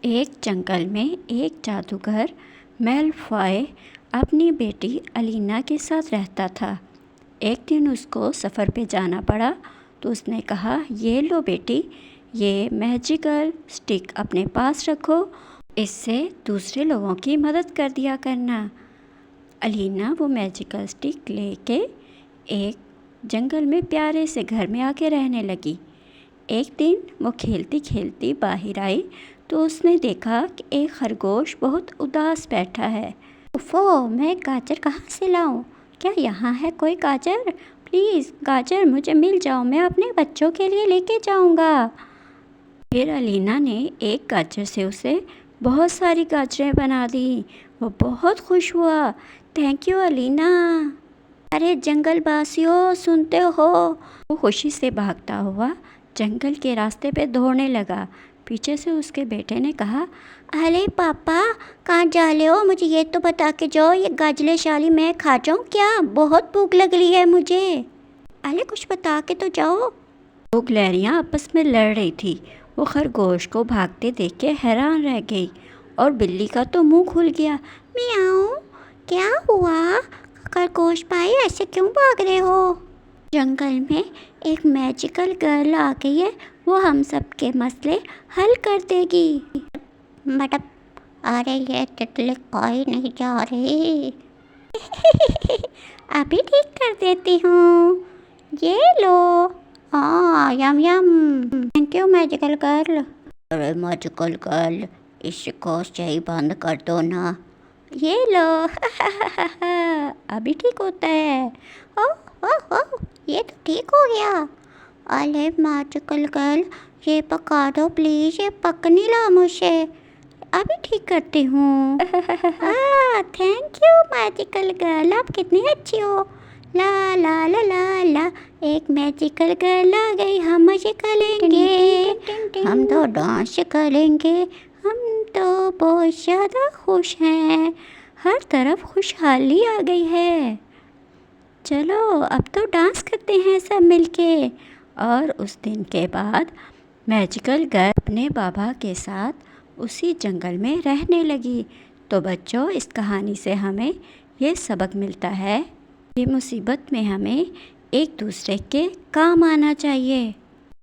एक जंगल में एक जादूगर मैलफॉय अपनी बेटी अलीना के साथ रहता था। एक दिन उसको सफ़र पे जाना पड़ा तो उसने कहा, ये लो बेटी, ये मैजिकल स्टिक अपने पास रखो, इससे दूसरे लोगों की मदद कर दिया करना। अलीना वो मैजिकल स्टिक लेके एक जंगल में प्यारे से घर में आके रहने लगी। एक दिन वो खेलती खेलती बाहर आई तो उसने देखा कि एक खरगोश बहुत उदास बैठा है। ओफो, मैं गाजर कहाँ से लाऊं? क्या यहाँ है कोई गाजर? प्लीज़ गाजर मुझे मिल जाओ, मैं अपने बच्चों के लिए लेके जाऊँगा। फिर अलीना ने एक गाजर से उसे बहुत सारी गाजरें बना दी। वो बहुत खुश हुआ। Thank you Alina. अरे जंगल वासियों, सुनते हो? वो खुशी से भागता हुआ जंगल के रास्ते पे दौड़ने लगा। पीछे से उसके बेटे ने कहा, अरे पापा, कहाँ जा रहे हो? मुझे ये तो बता के जाओ, ये गाजरे शाली मैं खा जाऊँ क्या? बहुत भूख लग रही है मुझे। अरे कुछ बता के तो जाओ। दो गिलहरियाँ आपस में लड़ रही थी। वो खरगोश को भागते देख के हैरान रह गई और बिल्ली का तो मुंह खुल गया। मियाओ, क्या हुआ? खरगोश भाई, ऐसे क्यों भाग रहे हो? जंगल में एक मैजिकल गर्ल आ गई है, वो हम सब के मसले हल कर देगी। मैडम, अरे ये तितली कोई नहीं जा रही। अभी ठीक कर देती हूँ, ये लो। हाँ, yum yum. Thank you magical girl. अरे मैजिकल गर्ल, इसको सही बंद कर दो ना। ये लो। अभी ठीक होता है। ओ, ये तो ठीक हो गया। अरे मैजिकल गर्ल, ये पका दो प्लीज़, ये पक नहीं रहा मुझे। अभी ठीक करती हूँ। थैंक यू मैजिकल गर्ल, आप कितनी अच्छी हो। ला ला ला ला ला, एक मैजिकल गर्ल आ गई, हम मजे करेंगे, हम तो डांस करेंगे, हम तो बहुत ज़्यादा खुश हैं, हर तरफ खुशहाली आ गई है। चलो अब तो डांस करते हैं सब मिलके। और उस दिन के बाद मैजिकल गर्ल अपने बाबा के साथ उसी जंगल में रहने लगी। तो बच्चों, इस कहानी से हमें ये सबक मिलता है कि मुसीबत में हमें एक दूसरे के काम आना चाहिए।